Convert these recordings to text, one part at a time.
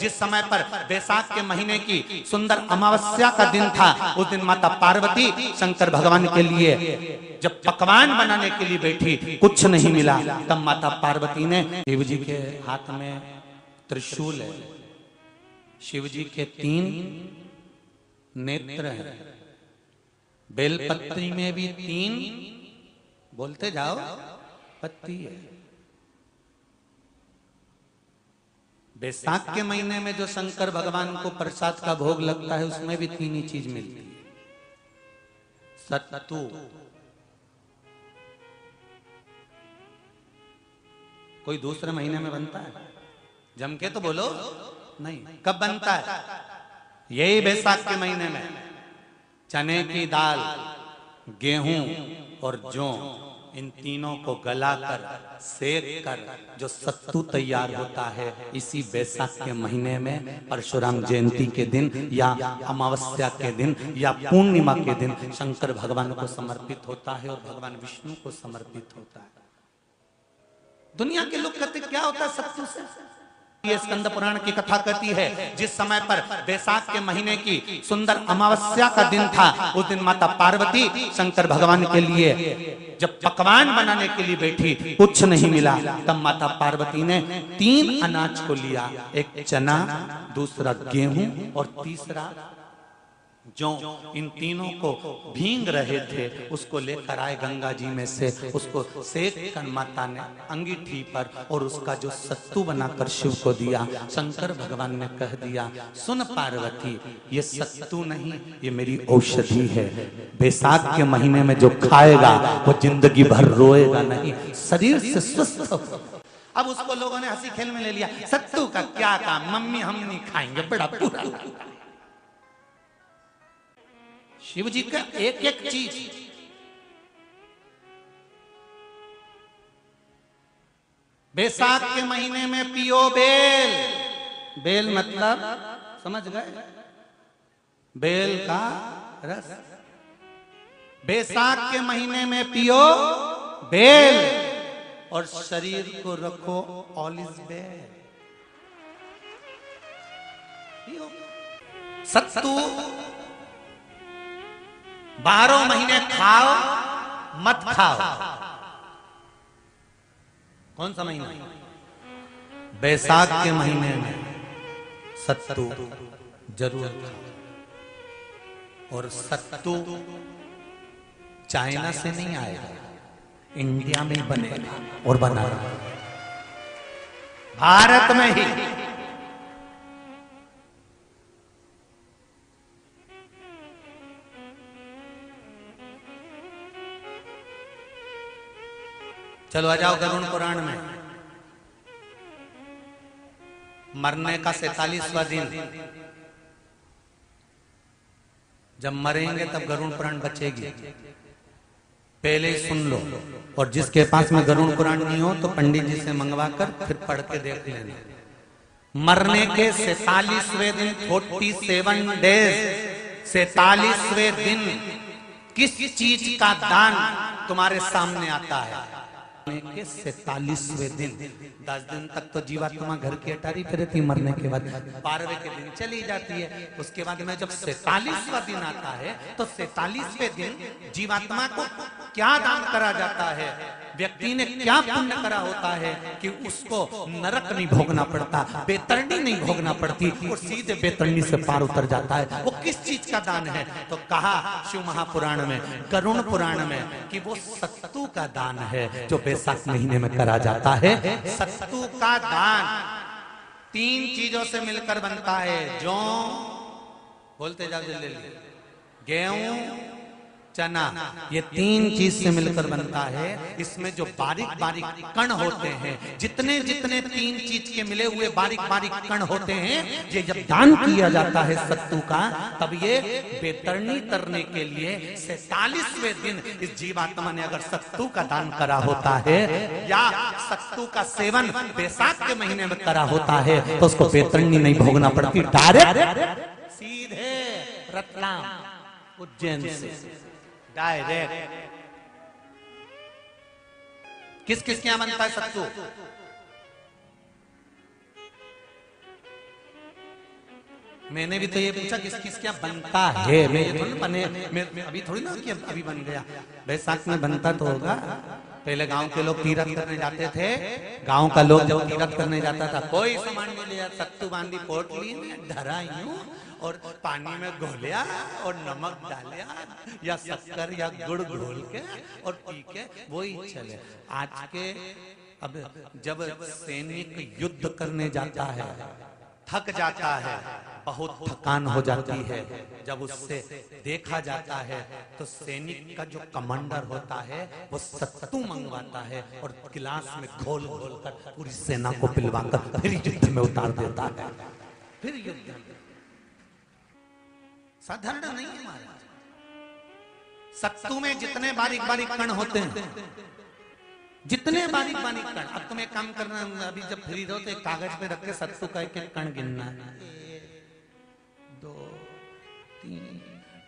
जिस समय पर बैसाख के महीने की सुंदर अमावस्या का दिन था, उस दिन माता पार्वती शंकर भगवान के लिए जब पकवान बनाने के लिए बैठी, कुछ नहीं मिला, तब माता पार्वती ने, शिव जी के हाथ में त्रिशूल है, शिव जी के 3 नेत्र हैं, बेलपत्री में भी 3, बोलते जाओ, पत्ती है। बैसाख के महीने में जो शंकर भगवान को प्रसाद का भोग लगता है, उसमें भी 3 ही चीज मिलती है। सत्तू, कोई दूसरे महीने में बनता है? जम के तो बोलो नहीं। कब बनता है? यही बैसाख के महीने में। चने की दाल, गेहूं और जौ, इन तीनों को गलाकर सेक कर जो सत्तू तैयार होता है, इसी बैसाख के महीने में परशुराम जयंती के दिन या अमावस्या के दिन या पूर्णिमा के दिन शंकर भगवान को समर्पित होता है और भगवान विष्णु को समर्पित होता है। दुनिया के लोग कहते क्या होता है सत्तू से? ये स्कंद पुराण की कथा कहती है, जिस समय पर बैसाख के महीने की सुंदर अमावस्या का दिन था, उस दिन माता पार्वती शंकर भगवान के लिए जब पकवान बनाने के लिए बैठी, कुछ नहीं मिला, तब माता पार्वती ने 3 अनाज को लिया, एक चना, दूसरा गेहूं और तीसरा जौ। इन तीनों को भींग रहे थे, उसको लेकर आए गंगा जी में से, उसको सेक कर माता ने अंगीठी पर और उसका जो सत्तू बनाकर शिव को दिया। शंकर भगवान ने कह दिया, सुन पार्वती, ये सत्तू नहीं, ये मेरी औषधि है। बैसाख के महीने में जो खाएगा वो जिंदगी भर रोएगा नहीं, शरीर से स्वस्थ। अब उसको लोगों ने हंसी खेल में ले लिया, सत्तू का क्या काम, मम्मी हम नहीं खाएंगे, बड़ा बुरा लगता है। शिव जी का एक एक चीज, बैसाख के महीने में पियो बेल। बेल मतलब समझ गए? बेल का रस। बैसाख के महीने में पियो बेल और शरीर को रखो ऑलिव बेल। सत्तू 12 महीने खाओ मत खाओ। कौन सा महीना? बैसाख के महीने में सत्तू जरूर खाओ। और सत्तू चाइना से नहीं आएगा, इंडिया में ही बनेगा और बना रहा भारत में ही। चलो आ जाओ गरुड़ पुराण में। मरने का 47वां दिन, जब मरेंगे तब गरुड़ पुराण बचेगी, पहले ही सुन लो। और जिसके पास में गरुड़ पुराण नहीं हो तो पंडित जी से मंगवा कर फिर पढ़ के देख लेना। मरने के 47वें दिन, 47 डेज, 47वें दिन किस चीज का दान तुम्हारे सामने आता है? के 47वें दिन, 10 दिन तक तो जीवात्मा घर की अटारी पे रहती, मरने के बाद 12वें के दिन चली जाती है। उसके बाद में जब 47वां दिन आता है तो 47वें दिन जीवात्मा को क्या दान करा जाता है? व्यक्ति ने क्या पुण्य करा होता है कि उसको नरक नहीं भोगना पड़ता, बेतरनी नहीं भोगना पड़ती और सीधे बेतरनी से पार उतर जाता है। वो किस चीज का दान है? तो कहा शिव महापुराण में, गरुड़ पुराण में, कि वो सत्तू का दान है जो बैसाख महीने में करा जाता है। सत्तू का दान 3 चीजों से मिलकर बनता है। जौ, बोलते जाओ जल्दी, गेहूं, चना, ये 3 चीज से मिलकर बनता है। इसमें जो बारीक बारीक कण होते हैं, जितने जितने 3 चीज के मिले हुए बारीक बारीक कण होते हैं, ये जब दान किया जाता है सत्तू का, तब ये बेतरनी तरने के लिए 47वें दिन इस जीवात्मा ने अगर सत्तू का दान करा होता है या सत्तू का सेवन बैसाख के महीने में करा होता है, तो उसको बेतरनी नहीं भोगना पड़ती, डायरेक्ट सीधे रतलाम उज्जैन से डायरेक्ट। किस किस क्या बनता है सत्तू? मैंने भी तो ये पूछा किस किस क्या बनता है, मैं ये थोड़ी बने, मैं अभी थोड़ी ना कि अभी बन गया। बैसाख में बनता तो होगा। पहले गांव के लोग तीरथ करने जाते थे, गांव का लोग जब तीरथ करने जाता था कोई सामान नहीं लिया, सत्तू बांधी पोटली में धरा यूं और पानी में घोलिया और नमक डालिया या शक्कर या गुड़ घोल के और पी के वही चले। आज के अब जब सैनिक युद्ध करने जाता है, थक जाता है, बहुत थकान हो जाती है, जब उससे देखा जाता है तो सैनिक का जो कमांडर होता है वो सत्तू मंगवाता है और गिलास में घोल घोल कर पूरी सेना को पिलवाकर फिर युद्ध में उतार देता है। फिर युद्ध साधारण नहीं है महाराज। सत्तू में जितने बारीक बारीक कण होते हैं, जितने बारीक बारीक कण, अब तुम्हें काम करना, अभी जब फ्री रहो तो एक कागज पे रख के सत्तू का एक कण गिनना है, 1 2 3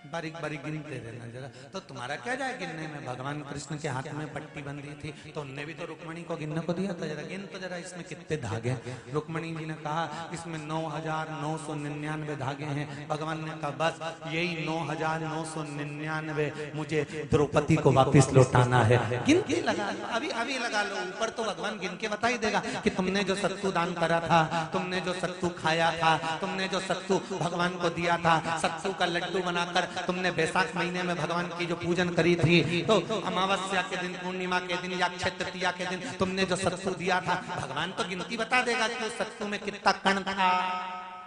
बारीक बारीक गिनते रहना जरा। तो तुम्हारा क्या जाए गिनने में? भगवान कृष्ण के हाथ में पट्टी बंधी थी तो उनने भी तो रुक्मणी को गिनने को दिया था, जरा गिन तो जरा इसमें कितने धागे। रुक्मणी जी ने कहा इसमें 9,999 धागे हैं। भगवान ने कहा बस यही 9,999 मुझे द्रौपदी को वापिस लौटाना है। गिन के लगा लो, अभी अभी लगा लो, ऊपर तो भगवान गिन के बता ही देगा कि तुमने जो सत्तू दान करा था, तुमने जो सत्तू खाया था, तुमने जो सत्तू भगवान को दिया था, सत्तू का लड्डू बनाकर तुमने बैसाख महीने में भगवान की जो पूजन करी थी, तो अमावस्या के दिन, पूर्णिमा के दिन या अक्षय तृतीया के दिन तुमने जो सत्तू दिया था, भगवान तो गिनती बता देगा कि उस सत्तू में कितना कण था।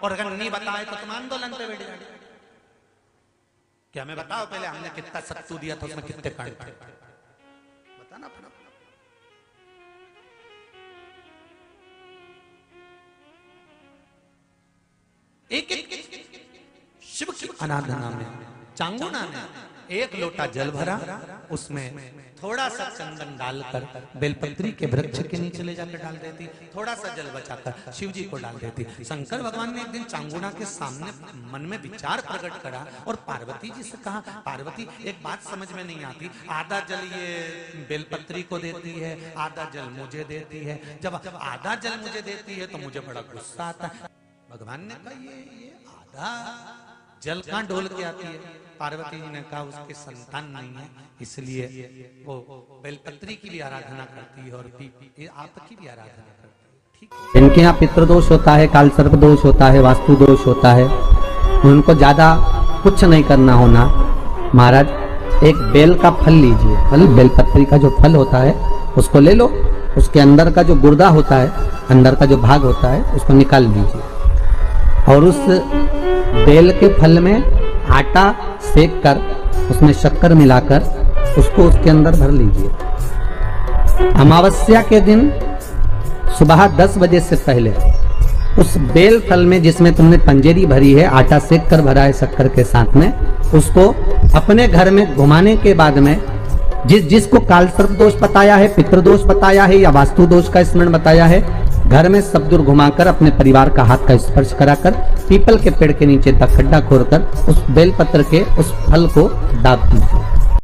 और अगर नहीं बताए तो तुम आंदोलन पे बैठ जाओगे। क्या मैं बताओ पहले हमने कितना सत्तू दिया था, उसमें कितने कण थे, बताना पड़ा। एक शिव की आराधना में चांगुना ने 1 लोटा जल भरा, उसमें थोड़ा सा चंदन डालकर बेलपत्री के वृक्ष के नीचे ले जाकर डाल देती, थोड़ा सा जल बचाकर शिव जी को डाल देती। शंकर भगवान ने एक दिन चांगुना के सामने मन में विचार प्रकट करा और पार्वती जी से कहा, पार्वती एक बात समझ में नहीं आती, आधा जल ये बेलपत्री को देती है, आधा जल मुझे देती है, जब आधा जल मुझे देती है तो मुझे बड़ा गुस्सा आता है। भगवान ने कहा ये आधा जल कहां डोल के आती है? पार्वती जी ने कहा उसके संतान नहीं है, इसलिए वो बेलपत्री की भी आराधना करती है और आपकी भी आराधना करती है। ठीक है, इनके यहाँ पितृदोष होता है, काल सर्प दोष होता है, वास्तु दोष होता है, उनको ज्यादा कुछ नहीं करना होना। महाराज एक बेल का फल लीजिए, फल बेलपत्री का जो फल होता है उसको ले लो, उसके अंदर का जो गुर्दा होता है, अंदर का जो भाग होता है उसको निकाल दीजिए और उस बेल के फल में आटा सेक कर उसमें शक्कर मिलाकर उसको उसके अंदर भर लीजिए। अमावस्या के दिन सुबह 10 बजे से पहले उस बेल फल में जिसमें तुमने पंजेरी भरी है, आटा सेक कर भरा है शक्कर के साथ में, उसको अपने घर में घुमाने के बाद में जिसको काल सर्प दोष बताया है, पितृदोष बताया है या वास्तु दोष का स्मरण बताया है, घर में सब दूर घुमाकर अपने परिवार का हाथ का स्पर्श कराकर पीपल के पेड़ के नीचे तक खड्डा खोदकर उस बेलपत्र के उस फल को दाब दीजिए।